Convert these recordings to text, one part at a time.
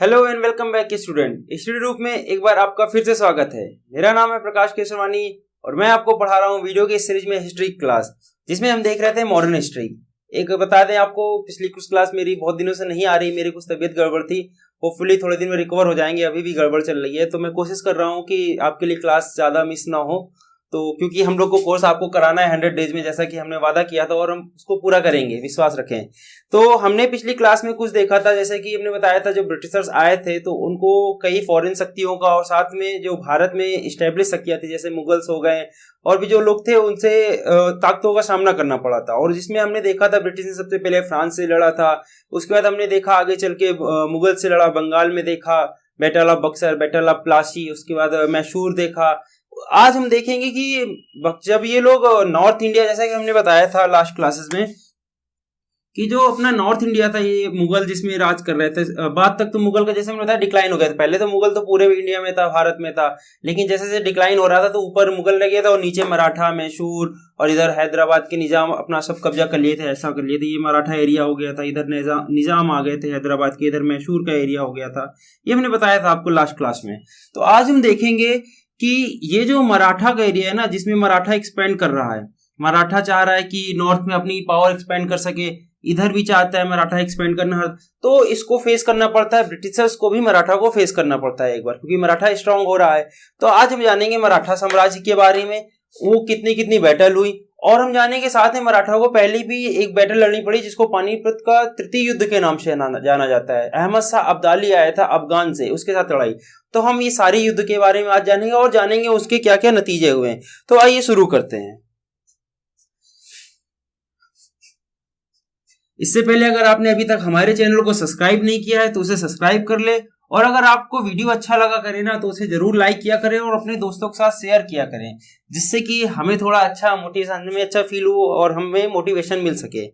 Hello and welcome back student. Study रूप में एक बार आपका फिर से स्वागत है। मेरा नाम है प्रकाश केसरवानी और मैं आपको पढ़ा रहा हूँ वीडियो के इस सीरीज में हिस्ट्री क्लास, जिसमें हम देख रहे थे मॉडर्न हिस्ट्री। एक बता दें आपको, पिछली कुछ क्लास मेरी बहुत दिनों से नहीं आ रही, मेरी कुछ तबीयत गड़बड़ थी। होपफुली थोड़े दिन में रिकवर हो जाएंगे, अभी भी गड़बड़ चल रही है, तो मैं कोशिश कर रहा हूँ कि आपके लिए क्लास ज़्यादा मिस ना हो। तो क्योंकि हम लोग को कोर्स आपको कराना है 100 डेज में, जैसा कि हमने वादा किया था, और हम उसको पूरा करेंगे, विश्वास रखें। तो हमने पिछली क्लास में कुछ देखा था, जैसे कि हमने बताया था जब ब्रिटिशर्स आए थे तो उनको कई फॉरेन शक्तियों का और साथ में जो भारत में इस्टेब्लिश शक्तियां थी जैसे मुगल्स हो गए और भी जो लोग थे, उनसे ताकतों का सामना करना पड़ा था। और जिसमें हमने देखा था ब्रिटिश ने सबसे पहले फ्रांस से लड़ा था, उसके बाद हमने देखा आगे चल के मुगल से लड़ा, बंगाल में देखा battle of Buxar, battle of Plassey, उसके बाद मैसूर देखा। आज हम देखेंगे कि जब ये लोग नॉर्थ इंडिया, जैसा कि हमने बताया था लास्ट क्लासेस में कि जो अपना नॉर्थ इंडिया था, ये मुगल जिसमें राज कर रहे थे, बाद तक तो मुगल का जैसे हमने बताया डिक्लाइन हो गया था। पहले तो मुगल तो पूरे इंडिया में था, भारत में था, लेकिन जैसे जैसे डिक्लाइन हो रहा था तो ऊपर मुगल रह गया था और नीचे मराठा, मैसूर और इधर हैदराबाद के निजाम अपना सब कब्जा कर लिए थे, ऐसा कर लिए थे। ये मराठा एरिया हो गया था, इधर निजाम आ गए थे हैदराबाद के, इधर मैसूर का एरिया हो गया था। ये हमने बताया था आपको लास्ट क्लास में। तो आज हम देखेंगे कि ये जो मराठा का एरिया है ना, जिसमें मराठा एक्सपेंड कर रहा है, मराठा चाह रहा है कि नॉर्थ में अपनी पावर एक्सपेंड कर सके, इधर भी चाहता है मराठा एक्सपेंड करना, तो इसको फेस करना पड़ता है। ब्रिटिशर्स को भी मराठा को फेस करना पड़ता है एक बार, क्योंकि मराठा स्ट्रांग हो रहा है। तो आज हम जानेंगे मराठा साम्राज्य के बारे में, वो कितनी कितनी बैटल हुई, और हम जानेंगे साथ में मराठा को पहले भी एक बैटल लड़नी पड़ी जिसको पानीपत का तृतीय युद्ध के नाम से जाना जाता है। अहमद शाह अब्दाली आया था अफगान से, उसके साथ लड़ाई। तो हम ये सारी युद्ध के बारे में आज जानेंगे और जानेंगे उसके क्या क्या नतीजे हुए हैं। तो आइए शुरू करते हैं। इससे पहले अगर आपने अभी तक हमारे चैनल को सब्सक्राइब नहीं किया है तो उसे सब्सक्राइब कर ले, और अगर आपको वीडियो अच्छा लगा करे ना तो उसे जरूर लाइक किया करें और अपने दोस्तों के साथ शेयर किया करें, जिससे कि हमें थोड़ा अच्छा मोटिवेशन में अच्छा फील हो और हमें मोटिवेशन मिल सके।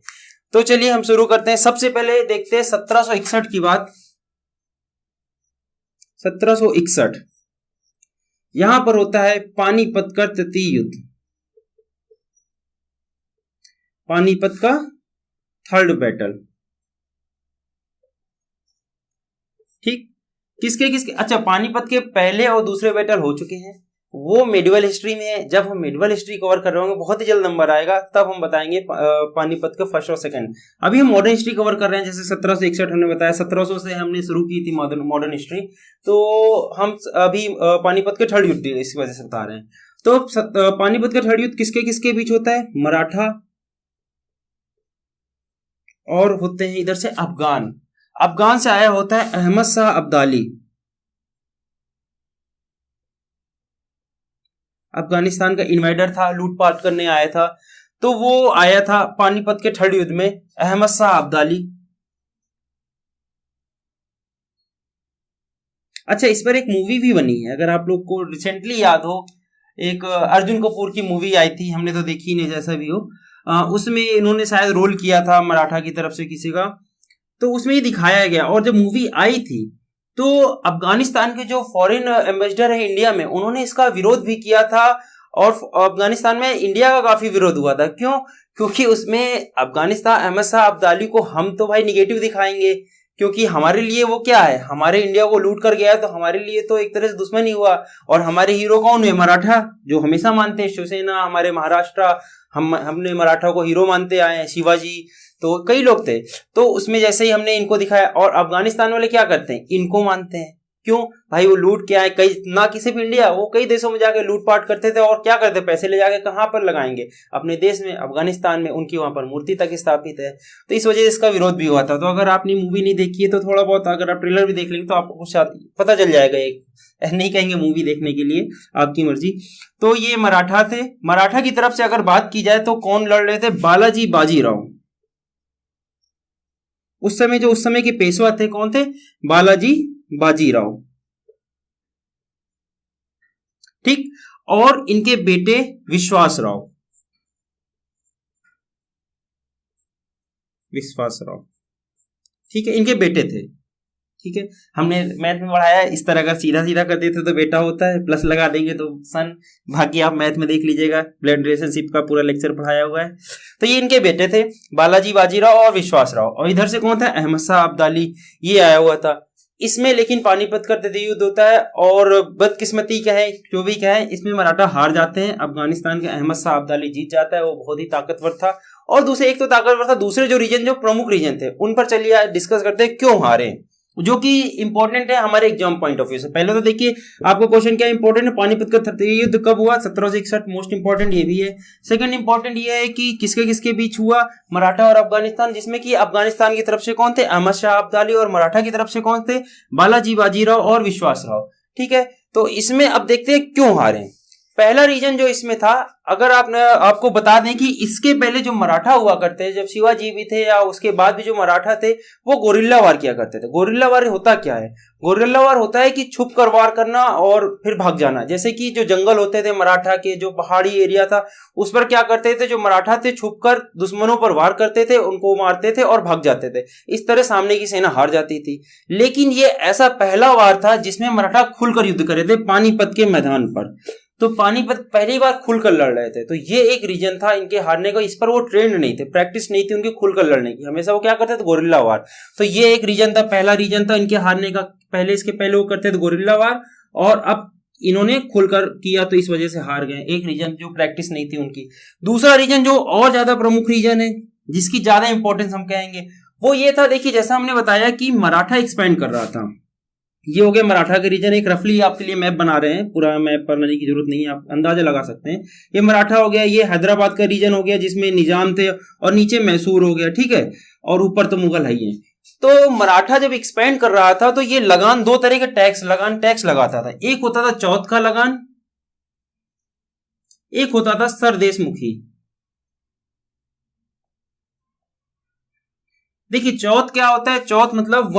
तो चलिए हम शुरू करते हैं। सबसे पहले देखते हैं 1761 की बात। 1761 यहां पर होता है पानीपत का तृतीय युद्ध, पानीपत का थर्ड बैटल। ठीक, किसके किसके, अच्छा पानीपत के पहले और दूसरे बैटल हो चुके हैं, वो मेडिवल हिस्ट्री में है। जब हम मेडिवल हिस्ट्री कवर कर रहे होंगे, बहुत ही जल्द नंबर आएगा, तब हम बताएंगे पानीपत का फर्स्ट और सेकंड। अभी हम मॉडर्न हिस्ट्री कवर कर रहे हैं, जैसे 1761 हमने बताया, 1700 से हमने शुरू की थी मॉडर्न हिस्ट्री, तो हम अभी पानीपत के थर्ड युद्ध इस वजह से बता रहे हैं। तो पानीपत का थर्ड युद्ध किसके किसके बीच होता है? मराठा और होते हैं इधर से अफगान। अफगान से आया होता है अहमद शाह अब्दाली, अफगानिस्तान का इन्वाइडर था, लूटपाट करने आया था। तो वो आया था पानीपत के थर्ड युद्ध में, अहमद शाह अब्दाली। अच्छा, इस पर एक मूवी भी बनी है, अगर आप लोग को रिसेंटली याद हो, एक अर्जुन कपूर की मूवी आई थी, हमने तो देखी नहीं, जैसा भी हो। उसमें इन्होंने शायद रोल किया था मराठा की तरफ से किसी का, तो उसमें ये दिखाया गया। और जब मूवी आई थी तो अफगानिस्तान के जो फॉरेन एम्बेसडर है इंडिया में, उन्होंने इसका विरोध भी किया था, और अफगानिस्तान में इंडिया का काफी विरोध हुआ था। क्यों? क्योंकि उसमें अफगानिस्तान अहमद शाह अब्दाली को हम तो भाई निगेटिव दिखाएंगे, क्योंकि हमारे लिए वो क्या है, हमारे इंडिया को लूट कर गया है, तो हमारे लिए तो एक तरह से दुश्मनी हुआ। और हमारे हीरो कौन है? मराठा, जो हमेशा मानते हैं, शिवसेना, हमारे महाराष्ट्र, हमने मराठा को हीरो मानते आए हैं, शिवाजी, तो कई लोग थे। तो उसमें जैसे ही हमने इनको दिखाया, और अफगानिस्तान वाले क्या करते हैं? इनको मानते हैं। क्यों भाई? वो लूट के आए, कई ना कि सिर्फ इंडिया, वो कई देशों में जाके लूटपाट करते थे, और क्या करते? पैसे ले जाके कहाँ पर लगाएंगे? अपने देश में, अफगानिस्तान में। उनकी वहां पर मूर्ति तक स्थापित है, तो इस वजह से इसका विरोध भी हुआ था। तो अगर आपने मूवी नहीं देखी है तो थोड़ा बहुत, अगर आप ट्रेलर भी देख लेंगे तो आपको कुछ पता चल जाएगा। एक नहीं कहेंगे मूवी देखने के लिए, आपकी मर्जी। तो ये मराठा थे। मराठा की तरफ से अगर बात की जाए तो कौन लड़ रहे थे? बालाजी बाजीराव। उस समय के पेशवा थे, कौन थे? बालाजी बाजीराव। ठीक, और इनके बेटे विश्वासराव, ठीक है, इनके बेटे थे। ठीक है, हमने मैथ में पढ़ाया, इस तरह अगर सीधा सीधा कर देते तो बेटा होता है, प्लस लगा देंगे तो सन। बाकी आप मैथ में देख लीजिएगा, ब्लड रिलेशनशिप का पूरा लेक्चर पढ़ाया हुआ है। तो ये इनके बेटे थे, बालाजी बाजीराव और विश्वासराव। और इधर से कौन था? अहमद शाह अब्दाली, ये आया हुआ था। इसमें लेकिन पानीपत का तृतीय युद्ध होता है और बदकिस्मती क्या है, जो भी क्या है, इसमें मराठा हार जाते हैं। अफगानिस्तान के अहमद शाह अब्दाली जीत जाता है, वो बहुत ही ताकतवर था। और दूसरे, एक तो ताकतवर था, दूसरे जो रीजन, जो प्रमुख रीजन थे, उन पर चलिए डिस्कस करते हैं क्यों हारे, जो कि इंपॉर्टेंट है हमारे एग्जाम पॉइंट ऑफ व्यू से। पहले तो देखिए आपको क्वेश्चन क्या इंपॉर्टेंट है, पानीपत का तृतीय युद्ध कब हुआ, 1761, मोस्ट इंपॉर्टेंट ये भी है। सेकंड इंपॉर्टेंट ये है कि किसके किसके बीच हुआ, मराठा और अफगानिस्तान, जिसमें कि अफगानिस्तान की तरफ से कौन थे, अहमद शाह अब्दाली, और मराठा की तरफ से कौन थे, बालाजी बाजीराव और विश्वास राव। ठीक है, तो इसमें अब देखते हैं क्यों हारे। पहला रीजन जो इसमें था, अगर आपको बता दें कि इसके पहले जो मराठा हुआ करते हैं, जब शिवाजी भी थे या उसके बाद भी जो मराठा थे, वो गोरिल्ला वार किया करते थे। गोरिल्ला वार होता क्या है, गोरिल्ला वार होता है कि छुप कर वार करना और फिर भाग जाना। जैसे कि जो जंगल होते थे मराठा के, जो पहाड़ी एरिया था, उस पर क्या करते थे, जो मराठा थे छुप कर दुश्मनों पर वार करते थे, उनको मारते थे और भाग जाते थे। इस तरह सामने की सेना हार जाती थी। लेकिन ये ऐसा पहला वार था जिसमें मराठा खुलकर युद्ध करे थे, पानीपत के मैदान पर। तो पानीपत पहली बार खुलकर लड़ रहे थे, तो ये एक रीजन था इनके हारने का। इस पर वो ट्रेंड नहीं थे, प्रैक्टिस नहीं थी उनकी खुलकर लड़ने की, हमेशा वो क्या करते थे, गोरिल्ला वार। तो ये एक रीजन था, पहला रीजन था इनके हारने का। पहले, इसके पहले वो करते थे गोरिल्ला वार, और अब इन्होंने खुलकर किया तो इस वजह से हार गए। एक रीजन जो प्रैक्टिस नहीं थी उनकी। दूसरा रीजन जो और ज्यादा प्रमुख रीजन है, जिसकी ज्यादा इंपॉर्टेंस हम कहेंगे, वो ये था, देखिए जैसा हमने बताया कि मराठा एक्सपेंड कर रहा था। ये हो गया मराठा के रीजन। एक रफली आपके लिए मैप बना रहे हैं, पूरा मैप बनाने की जरूरत नहीं है, आप अंदाजा लगा सकते हैं। ये मराठा हो गया, ये हैदराबाद का रीजन हो गया जिसमें निजाम थे, और नीचे मैसूर हो गया, ठीक है, और ऊपर तो मुगल है ही है। तो मराठा जब एक्सपेंड कर रहा था तो ये लगान, दो तरह के टैक्स लगाता था। एक होता था चौथ का लगान, एक होता था सरदेशमुखी। देखिए चौथ क्या होता है, चौथ मतलब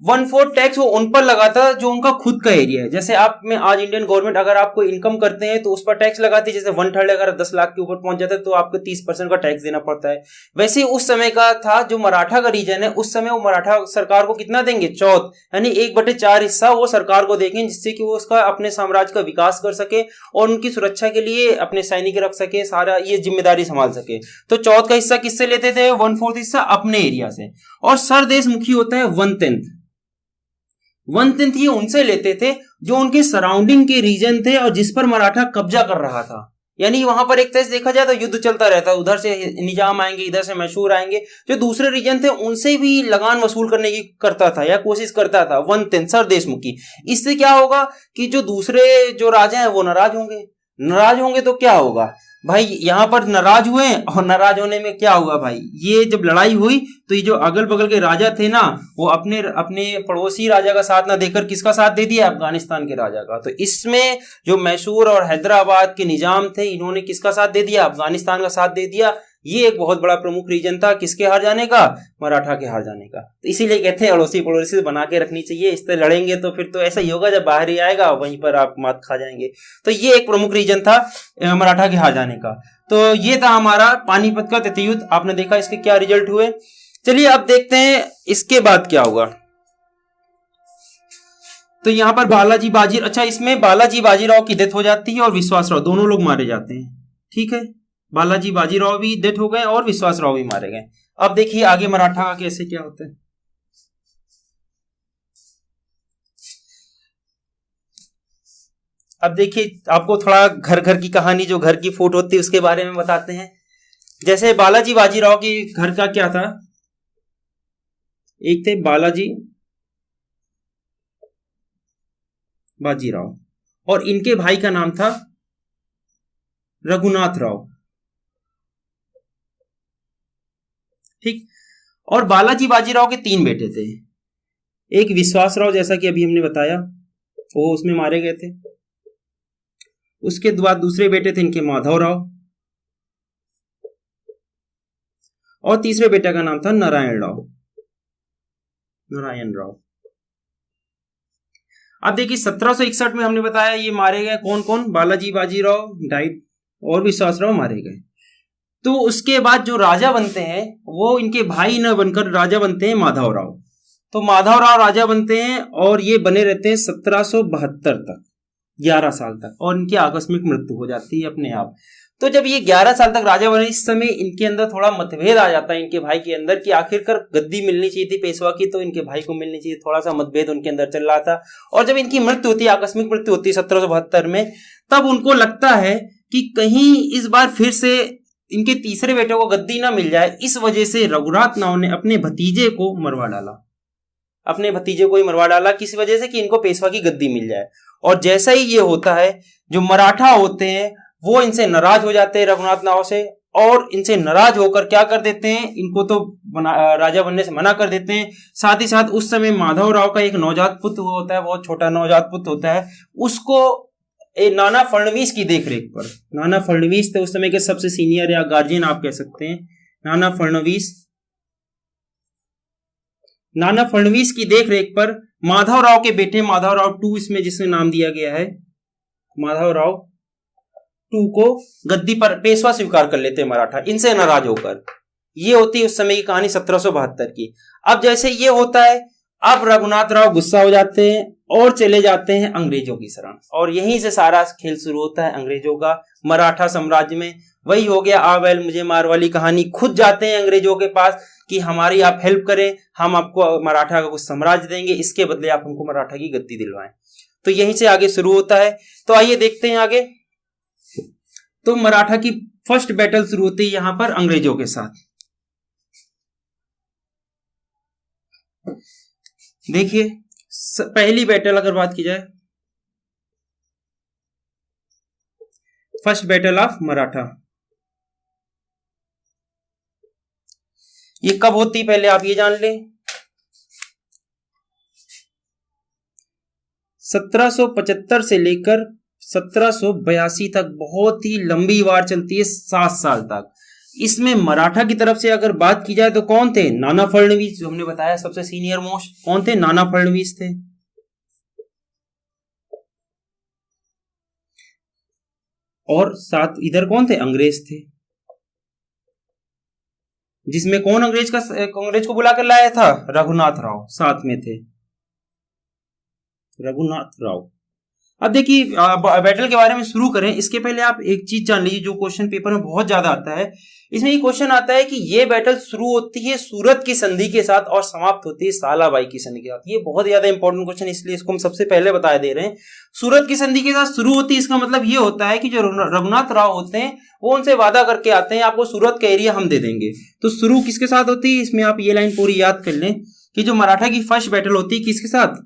1/4 टैक्स वो उन पर लगाता है जो उनका खुद का एरिया है। जैसे आप में आज इंडियन गवर्नमेंट अगर आपको इनकम करते हैं तो उस पर टैक्स लगाती है। जैसे 1/3 अगर 10 लाख के ऊपर पहुंच जाता है तो आपको 30% का टैक्स देना पड़ता है। वैसे ही उस समय का था जो मराठा का रीजन है, उस समय वो मराठा सरकार को कितना देंगे, चौथ, यानी 1/4 हिस्सा वो सरकार को देंगे, जिससे कि वो उसका अपने साम्राज्य का विकास कर सके और उनकी सुरक्षा के लिए अपने सैनिक रख सके, सारा ये जिम्मेदारी संभाल सके। तो चौथ का हिस्सा किससे लेते थे, 1/4 हिस्सा अपने एरिया से। और सरदेशमुखी होता है 1/10 ये उनसे लेते थे जो उनके सराउंडिंग के रीजन थे और जिस पर मराठा कब्जा कर रहा था। यानी वहां पर एक तरह से देखा जाए तो युद्ध चलता रहता है, उधर से निजाम आएंगे, इधर से मैसूर आएंगे, जो दूसरे रीजन थे उनसे भी लगान वसूल करने की करता था या कोशिश करता था। 1/10 सरदेशमुखी। इससे क्या होगा कि जो दूसरे जो राजा हैं वो नाराज होंगे तो क्या होगा भाई, यहां पर नाराज हुए और नाराज होने में क्या हुआ भाई, ये जब लड़ाई हुई तो ये जो अगल बगल के राजा थे ना, वो अपने अपने पड़ोसी राजा का साथ ना देकर किसका साथ दे दिया, अफगानिस्तान के राजा का। तो इसमें जो मैसूर और हैदराबाद के निजाम थे, इन्होंने किसका साथ दे दिया, अफगानिस्तान का साथ दे दिया। ये एक बहुत बड़ा प्रमुख रीजन था किसके हार जाने का, मराठा के हार जाने का। तो इसीलिए कहते हैं अड़ोसी पड़ोसी बना के रखनी चाहिए। इस तरह लड़ेंगे तो फिर तो ऐसा ही होगा, जब बाहर ही आएगा वहीं पर आप मात खा जाएंगे। तो ये एक प्रमुख रीजन था मराठा के हार जाने का। तो ये था हमारा पानीपत का तृतीय युद्ध। आपने देखा इसके क्या रिजल्ट हुए। चलिए अब देखते हैं इसके बाद क्या हुआ। तो यहां पर बालाजी बाजी, अच्छा इसमें बालाजी बाजीराव की डेथ हो जाती है और विश्वासराव, दोनों लोग मारे जाते हैं। ठीक है, बालाजी बाजीराव भी डेथ हो गए और विश्वासराव भी मारे गए। अब देखिए आगे मराठा का कैसे क्या होता है। अब देखिए आपको थोड़ा घर घर की कहानी, जो घर की फूट होती है उसके बारे में बताते हैं। जैसे बालाजी बाजीराव की घर का क्या था, एक थे बालाजी बाजीराव और इनके भाई का नाम था रघुनाथ राव। ठीक, और बालाजी बाजीराव के 3 बेटे थे। एक विश्वासराव, जैसा कि अभी हमने बताया, वो उसमें मारे गए थे। उसके बाद दूसरे बेटे थे इनके माधवराव और तीसरे बेटे का नाम था नारायण राव। अब देखिए 1761 में हमने बताया ये मारे गए कौन कौन, बालाजी बाजीराव डाइड और विश्वासराव मारे गए। तो उसके बाद जो राजा बनते हैं वो इनके भाई न बनकर राजा बनते हैं माधवराव। तो माधवराव राजा बनते हैं और ये बने रहते हैं 1772 तक, 11 साल तक, और इनकी आकस्मिक मृत्यु हो जाती है अपने आप। तो जब ये 11 साल तक राजा बने, इस समय इनके अंदर थोड़ा मतभेद आ जाता है इनके भाई के अंदर कि आखिरकार गद्दी मिलनी चाहिए थी पेशवा की, तो इनके भाई को मिलनी चाहिए, थोड़ा सा मतभेद उनके अंदर चल रहा था। और जब इनकी मृत्यु होती है, आकस्मिक मृत्यु होती है 1772 में, तब उनको लगता है कि कहीं इस बार फिर से इनके तीसरे बेटे को गद्दी ना मिल जाए। इस वजह से रघुनाथ राव ने अपने भतीजे को मरवा डाला, अपने भतीजे को ही मरवा डाला, किस वजह से कि इनको पेशवा की गद्दी मिल जाए। और जैसा ही ये होता है, जो मराठा होते हैं वो इनसे नाराज हो जाते हैं रघुनाथ राव से, और इनसे नाराज होकर क्या कर देते हैं, इनको तो राजा बनने से मना कर देते हैं। साथ ही साथ उस समय माधव राव का एक नवजात पुत्र होता है, बहुत छोटा नवजात पुत्र होता है, उसको नाना फडणवीस की देखरेख पर, नाना फडणवीस थे उस समय के सबसे सीनियर या गार्जियन आप कह सकते हैं, नाना फडणवीस की देखरेख पर माधव राव के बेटे माधव राव टू, इसमें जिसने नाम दिया गया है माधव राव टू, को गद्दी पर पेशवा स्वीकार कर लेते हैं मराठा, इनसे नाराज होकर। ये होती है उस समय की कहानी 1772 की। अब जैसे ये होता है, अब रघुनाथ राव गुस्सा हो जाते हैं और चले जाते हैं अंग्रेजों की शरण, और यहीं से सारा खेल शुरू होता है अंग्रेजों का मराठा साम्राज्य में। वही हो गया आ बैल मुझे मार वाली कहानी, खुद जाते हैं अंग्रेजों के पास कि हमारी आप हेल्प करें, हम आपको मराठा का कुछ साम्राज्य देंगे, इसके बदले आप हमको मराठा की गद्दी दिलवाएं। तो यहीं से आगे शुरू होता है। तो आइए देखते हैं आगे। तो मराठा की फर्स्ट बैटल शुरू होती है यहां पर अंग्रेजों के साथ। देखिए पहली बैटल अगर बात की जाए, फर्स्ट बैटल ऑफ मराठा, ये कब होती पहले आप ये जान लें। 1775 से लेकर 1782 तक बहुत ही लंबी वार चलती है, 7 साल तक। इसमें मराठा की तरफ से अगर बात की जाए तो कौन थे, नाना फडणवीस, जो हमने बताया सबसे सीनियर मोस्ट, कौन थे, नाना फडणवीस थे। और साथ इधर कौन थे, अंग्रेज थे, जिसमें कौन अंग्रेज को बुला कर लाया था, रघुनाथ राव साथ में थे, रघुनाथ राव। अब देखिए बैटल के बारे में शुरू करें, इसके पहले आप एक चीज जान लीजिए जो क्वेश्चन पेपर में बहुत ज्यादा आता है। इसमें ये क्वेश्चन आता है कि ये बैटल शुरू होती है सूरत की संधि के साथ और समाप्त होती है सालाबाई की संधि के साथ। ये बहुत ज्यादा इंपॉर्टेंट क्वेश्चन, इसलिए इसको हम सबसे पहले बता दे रहे हैं। सूरत की संधि के साथ शुरू होती है, इसका मतलब ये होता है कि जो रघुनाथ राव होते हैं वो उनसे वादा करके आते हैं आपको सूरत का एरिया हम दे देंगे। तो शुरू किसके साथ होती है, इसमें आप ये लाइन पूरी याद कर लें कि जो मराठा की फर्स्ट बैटल होती है किसके साथ,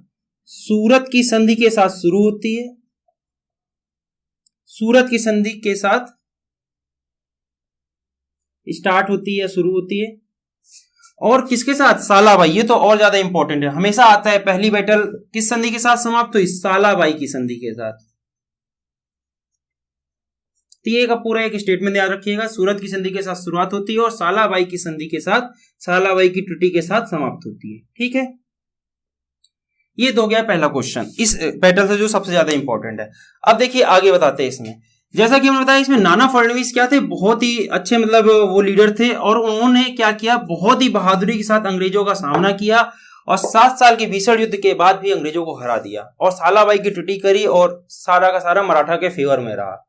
सूरत की संधि के साथ शुरू होती है, सूरत की संधि के साथ स्टार्ट होती है, शुरू होती है। और किसके साथ, सालाबाई। ये तो और ज्यादा इंपॉर्टेंट है, हमेशा आता है पहली बैटल किस संधि के साथ समाप्त हुई, सालाबाई की संधि के साथ। तो ये का पूरा एक स्टेटमेंट याद रखिएगा, सूरत की संधि के साथ शुरुआत होती है और सालाबाई की संधि के साथ, सालाबाई की ट्रीटी के साथ समाप्त होती है। ठीक है, ये तो हो गया पहला क्वेश्चन इस बैटल से जो सबसे ज्यादा इंपॉर्टेंट है। अब देखिए आगे बताते हैं इसमें, जैसा कि हमने बताया इसमें नाना फडणवीस क्या थे, बहुत ही अच्छे मतलब वो लीडर थे, और उन्होंने क्या किया, बहुत ही बहादुरी के साथ अंग्रेजों का सामना किया और 7 साल के भीषण युद्ध के बाद भी अंग्रेजों को हरा दिया और सालाबाई की ट्रीटी करी और सारा का सारा मराठा के फेवर में रहा।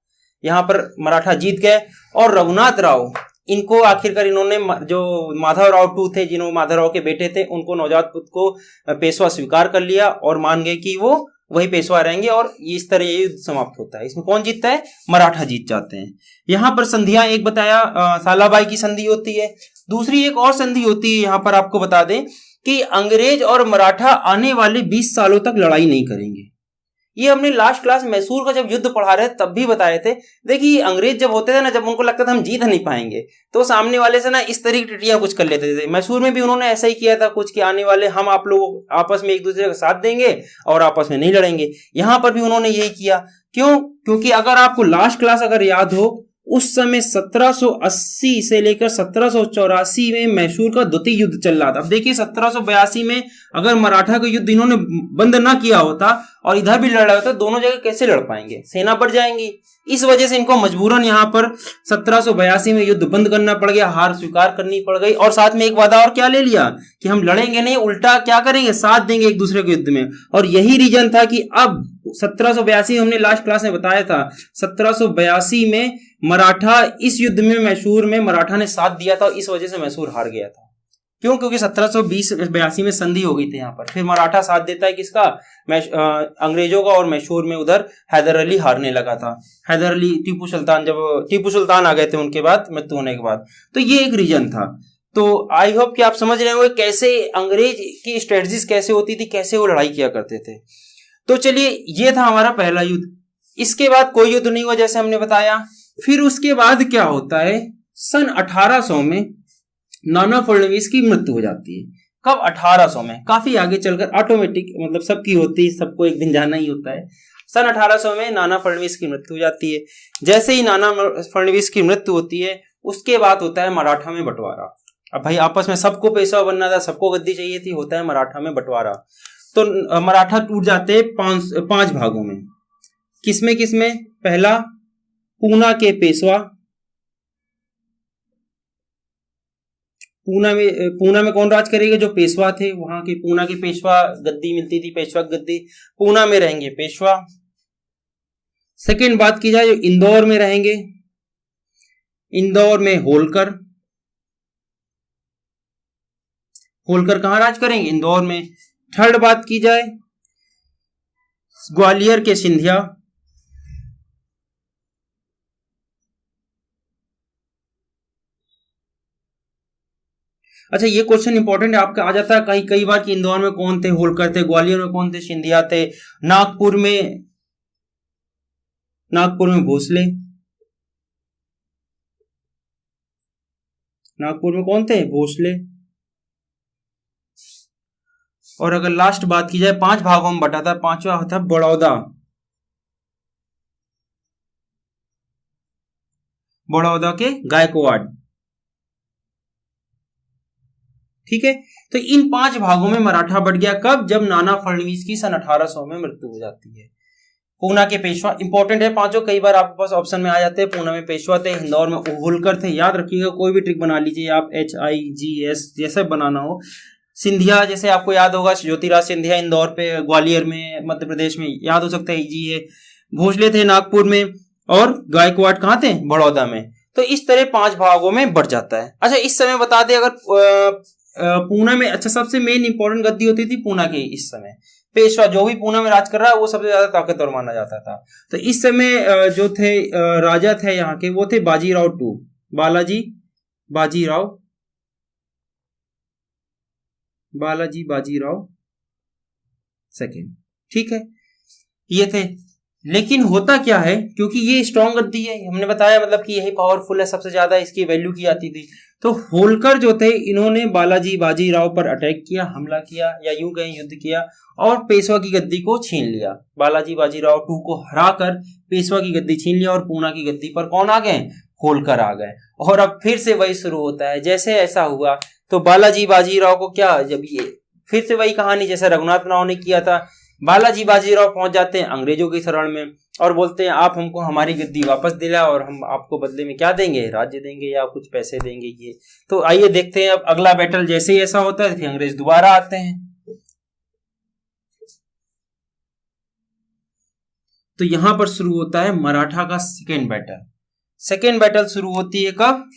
यहाँ पर मराठा जीत गए और रघुनाथ राव इनको आखिरकार इन्होंने जो माधव राव टू थे, जिन्होंने माधव राव के बेटे थे, उनको नवजात पुत्र को पेशवा स्वीकार कर लिया और मान गए कि वो वही पेशवा रहेंगे और इस तरह ये युद्ध समाप्त होता है। इसमें कौन जीतता है, मराठा जीत जाते हैं। यहाँ पर संधियां एक बताया, सालाबाई की संधि होती है, दूसरी एक और संधि होती है। यहाँ पर आपको बता दें कि अंग्रेज और मराठा आने वाले 20 सालों तक लड़ाई नहीं करेंगे। ये हमने लास्ट क्लास मैसूर का जब युद्ध पढ़ा रहे तब भी बताए थे। देखिए अंग्रेज जब होते थे ना, जब उनको लगता था हम जीत नहीं पाएंगे तो सामने वाले से ना इस तरह की ट्रीटियां कुछ कर लेते थे। मैसूर में भी उन्होंने ऐसा ही किया था कुछ, कि आने वाले हम आप लोग आपस में एक दूसरे का साथ देंगे और आपस में नहीं लड़ेंगे। यहाँ पर भी उन्होंने यही किया। क्यों? क्योंकि अगर आपको लास्ट क्लास अगर याद हो, उस समय 1780 से लेकर 1784 में मैसूर का द्वितीय युद्ध चल रहा था। अब देखिए 1782 में अगर मराठा का युद्ध इन्होंने बंद ना किया होता और इधर भी लड़ रहा होता है, दोनों जगह कैसे लड़ पाएंगे, सेना बढ़ जाएंगी। इस वजह से इनको मजबूरन यहाँ पर 1782 में युद्ध बंद करना पड़ गया, हार स्वीकार करनी पड़ गई, और साथ में एक वादा और क्या ले लिया कि हम लड़ेंगे नहीं, उल्टा क्या करेंगे, साथ देंगे एक दूसरे के युद्ध में। और यही रीजन था कि अब 1782 हमने लास्ट क्लास में बताया था, 1782 में मराठा इस युद्ध में मैसूर में मराठा ने साथ दिया था, इस वजह से मैसूर हार गया था। क्यों? क्योंकि 1782 में संधि हो गई थी यहाँ पर, फिर मराठा साथ देता है किसका, अंग्रेजों का, और मैसूर में उधर हैदर अली हारने लगा था। हैदर अली टीपू सुल्तान, जब टीपू सुल्तान आ गए थे उनके बाद, मृत्यु होने के बाद, तो ये एक रीजन था। तो आई होप कि आप समझ रहे होंगे कैसे अंग्रेज की स्ट्रेटजीज कैसे होती थी, कैसे वो लड़ाई किया करते थे। तो चलिए, ये था हमारा पहला युद्ध। इसके बाद कोई युद्ध नहीं हुआ जैसे हमने बताया। फिर उसके बाद क्या होता है, सन 1800 में नाना फडणवीस की मृत्यु हो जाती है। कब? 1800 में, काफी आगे चलकर, ऑटोमेटिक, मतलब सबकी होती है, सबको एक दिन जाना ही होता है। सन 1800 में नाना फडणवीस की मृत्यु हो जाती है। जैसे ही नाना फडणवीस की मृत्यु होती है, उसके बाद होता है मराठा में बंटवारा। अब भाई आपस में सबको पेशवा बनना था, सबको गद्दी चाहिए थी, होता है मराठा में बंटवारा। तो मराठा टूट जाते हैं पांच भागों में। किसमें किसमें? पहला, पूना के पेशवा। पूना में कौन राज करेगा? जो पेशवा थे वहां के, पूना के पेशवा, गद्दी मिलती थी, पेशवा गद्दी, पूना में रहेंगे पेशवा। सेकंड बात की जाए, जो इंदौर में रहेंगे, इंदौर में होलकर। होलकर कहां राज करेंगे? इंदौर में। थर्ड बात की जाए, ग्वालियर के सिंधिया। अच्छा, ये क्वेश्चन इंपॉर्टेंट है, आपका आ जाता है कई बार कि इंदौर में कौन थे? होलकर थे। ग्वालियर में कौन थे? सिंधिया थे। नागपुर में भोसले। नागपुर में कौन थे? भोसले। और अगर लास्ट बात की जाए, 5 भागों में बटा था, पांचवा था बड़ौदा। बड़ौदा के गायकवाड़। ठीक है, तो इन 5 भागों में मराठा बट गया। कब? जब नाना फडणवीस की सन 1800 में मृत्यु हो जाती है। पूना के पेशवा इंपॉर्टेंट है पांचों, कई बार आपके पास ऑप्शन में आ जाते हैं। पूना में पेशवा थे, इंदौर में होलकर थे, याद रखिएगा, कोई भी ट्रिक बना लीजिए आप, HIGS जैसे बनाना हो। सिंधिया, जैसे आपको याद होगा, ज्योतिराज सिंधिया इंदौर पे, ग्वालियर में, मध्य प्रदेश में, याद हो सकता है, इजी है। भोसले थे नागपुर में, और गायकवाड़ कहाँ थे? बड़ौदा में। तो इस तरह 5 भागों में बढ़ जाता है। अच्छा, इस समय बता दें, अगर पूना में, अच्छा, सबसे मेन इंपॉर्टेंट गद्दी होती थी पूना की इस समय। पेशवा जो भी पूना में राज कर रहा है वो सबसे ज्यादा ताकतवर माना जाता था। तो इस समय जो थे राजा थे यहाँ के, वो थे बाजीराव टू, बाजीराव सेकेंड। ठीक है, ये थे। लेकिन होता क्या है, क्योंकि ये स्ट्रॉन्ग गद्दी है, हमने बताया, मतलब कि यही पावरफुल है, सबसे ज्यादा इसकी वैल्यू की जाती थी। तो होलकर जो थे, इन्होंने बाजीराव पर अटैक किया, हमला किया, या यूं कहें युद्ध किया, और पेशवा की गद्दी को छीन लिया। बाजीराव टू को हराकर पेशवा की गद्दी छीन लिया, और पूना की गद्दी पर कौन आ गए? होलकर आ गए। और अब फिर से वही शुरू होता है। जैसे ऐसा हुआ तो बाजीराव को क्या, जब ये फिर से वही कहानी जैसे रघुनाथ राव ने किया था, बाजीराव पहुंच जाते हैं अंग्रेजों की शरण में, और बोलते हैं आप हमको हमारी गद्दी वापस दिला, और हम आपको बदले में क्या देंगे? राज्य देंगे या कुछ पैसे देंगे। ये तो आइए देखते हैं अब अगला बैटल। जैसे ही ऐसा होता है फिर अंग्रेज दोबारा आते हैं। तो यहां पर शुरू होता है मराठा का सेकेंड बैटल। सेकेंड बैटल शुरू होती है कब?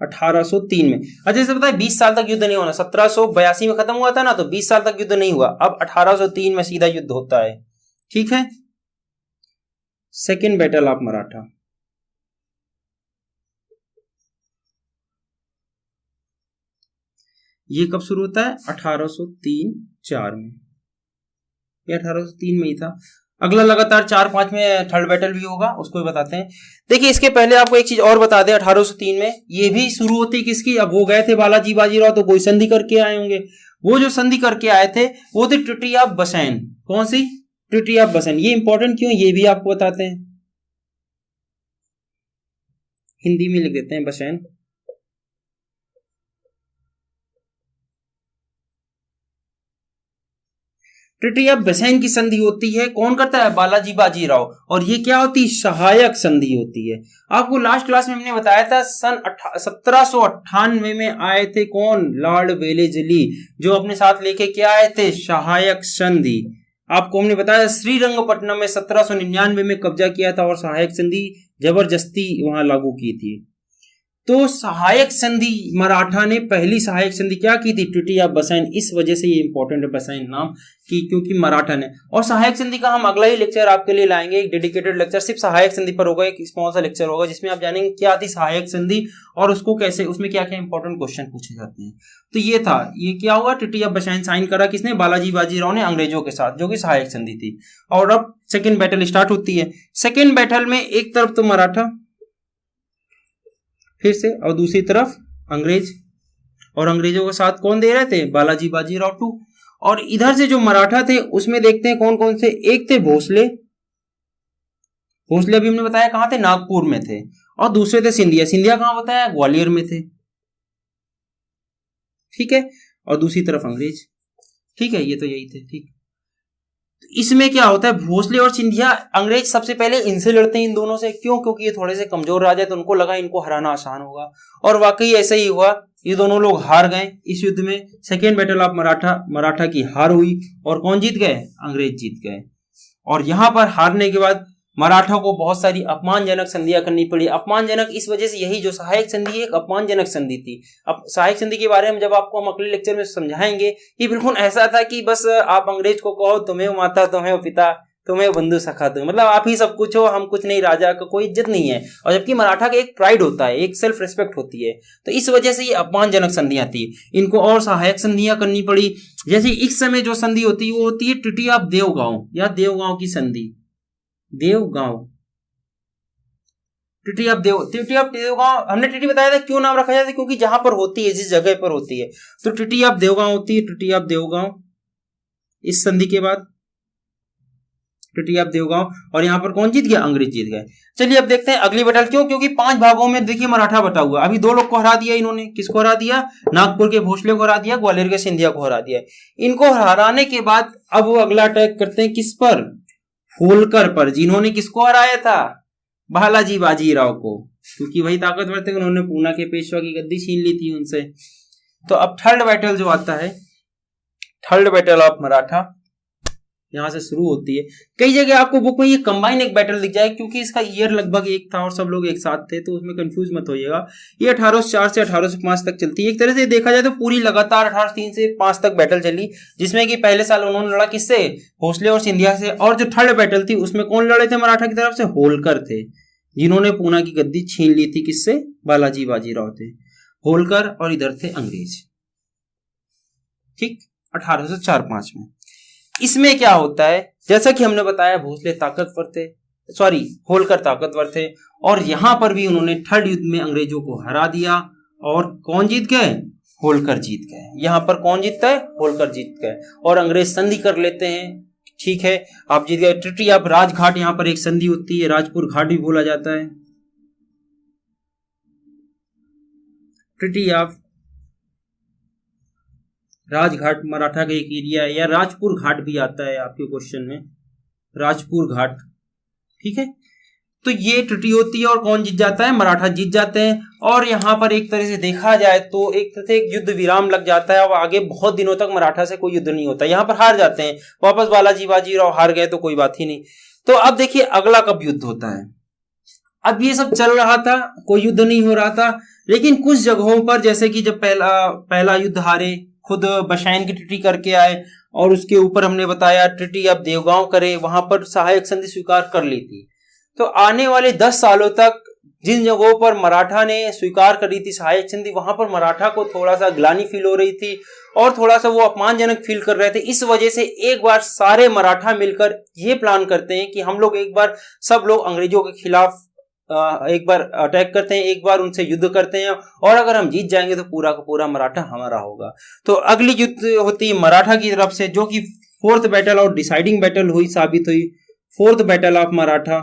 1803 में। अच्छा, जैसे पता है 20 साल तक युद्ध नहीं होना, 1782 में खत्म हुआ था ना, तो 20 साल तक युद्ध नहीं हुआ। अब 1803 में सीधा युद्ध होता है। ठीक है, सेकेंड बैटल ऑफ मराठा। ये कब शुरू होता है? 1803-4 में, ये 1803 में ही था। अगला लगातार 4-5 में थर्ड बैटल भी होगा, उसको भी बताते हैं। देखिए, इसके पहले आपको एक चीज और बता दें, 1803 में ये भी शुरू होती किसकी? अब वो गए थे बाजीराव, तो कोई संधि करके आए होंगे। वो जो संधि करके आए थे वो थी ट्रीटी ऑफ बसैन। कौन सी? Treaty of बसैन। ये इंपॉर्टेंट क्यों, ये भी आपको बताते हैं, हिंदी में लिख देते हैं, बसैन। ट्रीटी ऑफ बसैन की संधि होती है, कौन करता है? बालाजी बाजीराव। और ये क्या होती है? सहायक संधि होती है। आपको लास्ट क्लास में हमने बताया था सन 1798 में आए थे कौन? लॉर्ड वेलेस्ली, जो अपने साथ लेके क्या आए थे? सहायक संधि। आपको हमने बताया श्रीरंगपट्टनम में 1799 में कब्जा किया था और सहायक संधि जबरदस्ती वहां लागू की थी। तो सहायक संधि, मराठा ने पहली सहायक संधि क्या की थी? Treaty of Bassein. इस वजह से ये इंपॉर्टेंट है बसैन नाम की, क्योंकि मराठा ने। और सहायक संधि का हम अगला ही लेक्चर आपके लिए लाएंगे, एक डेडिकेटेड लेक्चर सिर्फ सहायक संधि पर होगा, एक स्मॉल सा लेक्चर होगा जिसमें आप जानेंगे क्या थी सहायक संधि और उसको कैसे, उसमें क्या क्या इंपॉर्टेंट क्वेश्चन पूछे जाते हैं। तो ये था, ये क्या हुआ? ट्रीटी ऑफ बसैन साइन करा किसने? बालाजी बाजीराव ने अंग्रेजों के साथ, जो कि सहायक संधि थी। और अब सेकेंड बैटल स्टार्ट होती है। सेकेंड बैटल में एक तरफ तो मराठा फिर से, और दूसरी तरफ अंग्रेज, और अंग्रेजों के साथ कौन दे रहे थे? बालाजी बाजीराव टू। और इधर से जो मराठा थे उसमें देखते हैं कौन कौन से। एक थे भोसले, भोसले अभी हमने बताया कहां थे? नागपुर में थे। और दूसरे थे सिंधिया, सिंधिया कहां बताया? ग्वालियर में थे, ठीक है। और दूसरी तरफ अंग्रेज, ठीक है। ये तो यही थे, ठीक। इसमें क्या होता है? भोसले और सिंधिया, अंग्रेज सबसे पहले इनसे लड़ते हैं, इन दोनों से। क्यों? क्योंकि ये थोड़े से कमजोर राजा है, तो उनको लगा इनको हराना आसान होगा। और वाकई ऐसा ही हुआ, ये दोनों लोग हार गए इस युद्ध में। सेकेंड बैटल ऑफ मराठा की हार हुई। और कौन जीत गए? अंग्रेज जीत गए। और यहां पर हारने के बाद मराठा को बहुत सारी अपमानजनक संधियां करनी पड़ी। अपमानजनक इस वजह से, यही जो सहायक संधि एक अपमानजनक संधि थी। अब सहायक संधि के बारे में जब आपको हम अगले लेक्चर में समझाएंगे, ये बिल्कुल ऐसा था कि बस आप अंग्रेज को कहो तुम्हें माता, तुम्हें पिता, तुम्हें बंधु सखा, तुम मतलब आप ही सब कुछ हो, हम कुछ नहीं, राजा का कोई इज्जत नहीं है। और जबकि मराठा का एक प्राइड होता है, एक सेल्फ रिस्पेक्ट होती है। तो इस वजह से ये अपमानजनक संधियां थी, इनको और सहायक संधियां करनी पड़ी। जैसे इस समय जो संधि होती है वो होती है ट्रीटी ऑफ देवगांव या देवगांव की संधि। देवगांव, ट्रीटी ऑफ देवगांव, हमने ट्रीटी बताया था क्यों नाम रखा जाता है? क्योंकि जहां पर होती है, जिस जगह पर होती है। तो ट्रीटी ऑफ देवगांव होती है, ट्रीटी ऑफ देवगांव इस संधि के बाद, ट्रीटी ऑफ देवगांव। और यहां पर कौन जीत गया? अंग्रेज जीत गए। चलिए अब देखते हैं अगली बैटल। क्यों? क्योंकि 5 भागों में देखिए मराठा बटा हुआ। अभी 2 लोग को हरा दिया इन्होंने। किसको हरा दिया? नागपुर के भोसले को हरा दिया, ग्वालियर के सिंधिया को हरा दिया। इनको हराने के बाद अब वो अगला अटैक करते हैं किस पर? होलकर पर, जिन्होंने किसको हराया था? बालाजी बाजीराव को, क्योंकि वही ताकतवर थे, उन्होंने पूना के पेशवा की गद्दी छीन ली थी उनसे। तो अब थर्ड बैटल जो आता है, थर्ड बैटल ऑफ मराठा, यहां से शुरू होती है। कई जगह आपको बुक में ये कंबाइन एक बैटल दिख जाएगा, क्योंकि इसका ईयर लगभग एक था और सब लोग एक साथ थे, तो उसमें कंफ्यूज मत होइएगा। ये 1804 से 1805 तक चलती है। एक तरह से देखा जाए तो पूरी लगातार 1803 से 5 तक बैटल चली, जिसमें कि पहले साल उन्होंने लड़ा किससे? भोसले और सिंधिया से। और जो थर्ड बैटल थी उसमें कौन लड़े थे मराठा की तरफ से? होलकर थे, जिन्होंने पूना की गद्दी छीन ली थी। किससे? बालाजी बाजीराव थे, होलकर। और इधर थे अंग्रेज, ठीक, 1804-5 में। इसमें क्या होता है? जैसा कि हमने बताया भोसले ताकतवर थे, सॉरी होलकर ताकतवर थे, और यहां पर भी उन्होंने थर्ड युद्ध में अंग्रेजों को हरा दिया। और कौन जीत गए? होलकर जीत गए। यहां पर कौन जीतता है? होलकर जीत गए। और अंग्रेज संधि कर लेते हैं, ठीक है, आप जीत गए। ट्रीटी ऑफ राजघाट, यहां पर एक संधि होती है, राजपुर घाट भी बोला जाता है। ट्रीटी ऑफ राजघाट मराठा का एक एरिया है, या राजपुर घाट भी आता है आपके क्वेश्चन में, राजपुर घाट, ठीक है। तो ये ट्रीटी होती है और कौन जीत जाता है? मराठा जीत जाते हैं। और यहां पर एक तरह से देखा जाए तो एक तरह से एक युद्ध विराम लग जाता है, और आगे बहुत दिनों तक मराठा से कोई युद्ध नहीं होता। यहां पर हार जाते हैं, वापस बालाजी बाजीराव हार गए तो कोई बात ही नहीं। तो अब देखिए अगला कब युद्ध होता है। अब ये सब चल रहा था, कोई युद्ध नहीं हो रहा था, लेकिन कुछ जगहों पर, जैसे कि जब पहला युद्ध हारे, खुद बशैन की ट्रीटी करके आए, और उसके ऊपर हमने बताया ट्रीटी ऑफ देवगांव करे, वहां पर सहायक संधि स्वीकार कर ली थी। तो आने वाले 10 सालों तक जिन जगहों पर मराठा ने स्वीकार करी थी सहायक संधि, वहां पर मराठा को थोड़ा सा ग्लानि फील हो रही थी और थोड़ा सा वो अपमानजनक फील कर रहे थे। इस वजह से एक बार सारे मराठा मिलकर ये प्लान करते हैं कि हम लोग एक बार सब लोग अंग्रेजों के खिलाफ एक बार अटैक करते हैं, एक बार उनसे युद्ध करते हैं, और अगर हम जीत जाएंगे तो पूरा का पूरा मराठा हमारा होगा। तो अगली युद्ध होती है मराठा की तरफ से, जो कि फोर्थ बैटल और डिसाइडिंग बैटल हुई, साबित हुई, फोर्थ बैटल ऑफ मराठा।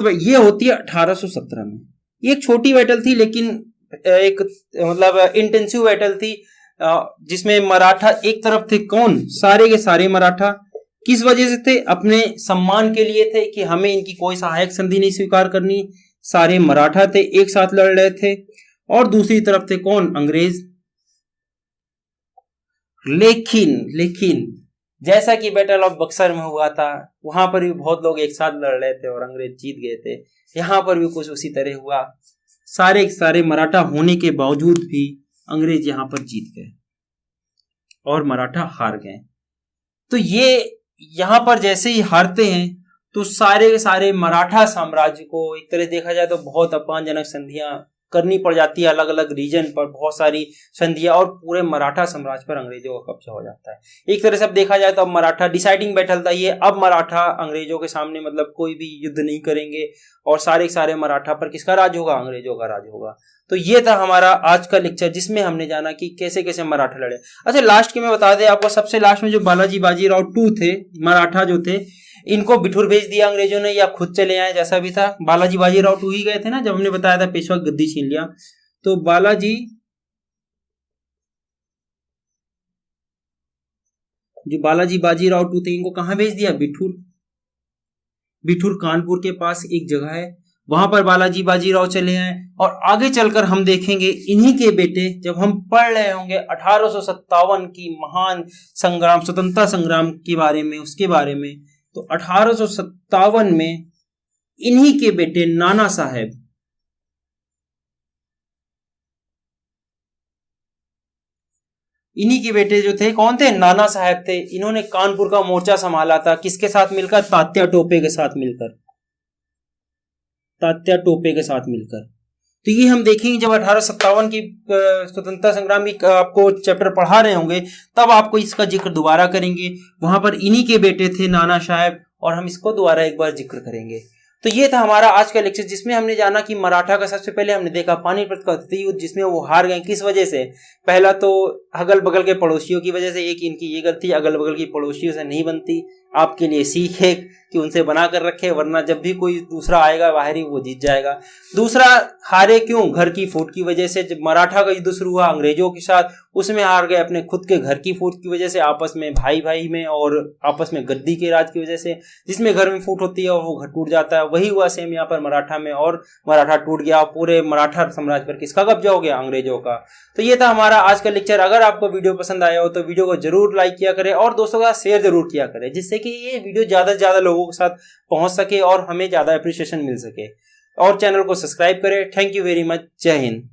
ये होती है 1817 में। ये एक छोटी बैटल थी, लेकिन एक मतलब इंटेंसिव बैटल थी, जिसमें मराठा एक तरफ थे, कौन, सारे के सारे मराठा। किस वजह से थे? अपने सम्मान के लिए थे कि हमें इनकी कोई सहायक संधि नहीं स्वीकार करनी। सारे मराठा थे, एक साथ लड़ रहे थे। और दूसरी तरफ थे कौन? अंग्रेज। लेकिन जैसा कि बैटल ऑफ बक्सर में हुआ था, वहां पर भी बहुत लोग एक साथ लड़ रहे थे और अंग्रेज जीत गए थे। यहां पर भी कुछ उसी तरह हुआ। सारे सारे मराठा होने के बावजूद भी अंग्रेज यहां पर जीत गए और मराठा हार गए। तो ये यहां पर जैसे ही हारते हैं तो सारे के सारे मराठा साम्राज्य को एक तरह देखा जाए तो बहुत अपमानजनक संधियां करनी पड़ जाती है, अलग अलग रीजन पर बहुत सारी संधियां, और पूरे मराठा साम्राज्य पर अंग्रेजों का कब्जा हो जाता है। एक तरह से अब देखा जाए तो अब मराठा डिसाइडिंग बैटल था ये। अब मराठा अंग्रेजों के सामने मतलब कोई भी युद्ध नहीं करेंगे और सारे सारे मराठा पर किसका राज होगा? अंग्रेजों का राज होगा। तो ये था हमारा आज का लेक्चर, जिसमें हमने जाना कि कैसे कैसे मराठा लड़े। अच्छा, लास्ट के में बता दें आपको, सबसे लास्ट में जो बालाजी बाजीराव टू थे, मराठा जो थे, इनको बिठूर भेज दिया अंग्रेजों ने या खुद चले आए, जैसा भी था। बालाजी बाजीराव टू ही गए थे ना, जब हमने बताया था पेशवा गद्दी छीन लिया। तो बालाजी बाजीराव टू थे, इनको कहां भेज दिया? बिठूर कानपुर के पास एक जगह है, वहां पर बालाजी बाजीराव चले आए। और आगे चलकर हम देखेंगे इन्हीं के बेटे, जब हम पढ़ रहे होंगे 1857 की महान संग्राम, स्वतंत्रता संग्राम के बारे में, उसके बारे में, तो 1857 में इन्हीं के बेटे नाना साहेब, इन्हीं के बेटे जो थे, कौन थे? नाना साहेब थे। इन्होंने कानपुर का मोर्चा संभाला था, किसके साथ मिलकर? तात्या टोपे के साथ मिलकर। तो ये हम देखेंगे जब 1857 की स्वतंत्रता संग्राम की आपको चैप्टर पढ़ा रहे होंगे, तब आपको इसका जिक्र दोबारा करेंगे। वहां पर इन्हीं के बेटे थे नाना साहेब, और हम इसको दोबारा एक बार जिक्र करेंगे। तो ये था हमारा आज का लेक्चर, जिसमें हमने जाना कि मराठा का सबसे पहले हमने देखा पानीपत का युद्ध, जिसमें वो हार गए। किस वजह से? पहला तो अगल बगल के पड़ोसियों की वजह से। एक इनकी ये गलती, अगल बगल की पड़ोसियों से नहीं बनती। आपके लिए सीख है कि उनसे बना कर रखे, वरना जब भी कोई दूसरा आएगा बाहरी, वो जीत जाएगा। दूसरा, हारे क्यों? घर की फूट की वजह से। जब मराठा का युद्ध शुरू हुआ अंग्रेजों के साथ, उसमें हार गए अपने खुद के घर की फूट की वजह से, आपस में भाई भाई में, और आपस में गद्दी के राज की वजह से। जिसमें घर में फूट होती है और वो घर टूट जाता है, वही हुआ सेम यहाँ पर मराठा में, और मराठा टूट गया। पूरे मराठा साम्राज्य पर किसका कब्जा हो गया? अंग्रेजों का। तो ये था हमारा आज का लेक्चर। अगर आपको वीडियो पसंद आया हो तो वीडियो को जरूर लाइक किया करें और दोस्तों के साथ शेयर जरूर किया करें, जिससे कि ये वीडियो ज्यादा से ज्यादा लोगों के साथ पहुंच सके और हमें ज्यादा अप्रिसिएशन मिल सके। और चैनल को सब्सक्राइब करें। Thank you very much. जय हिंद।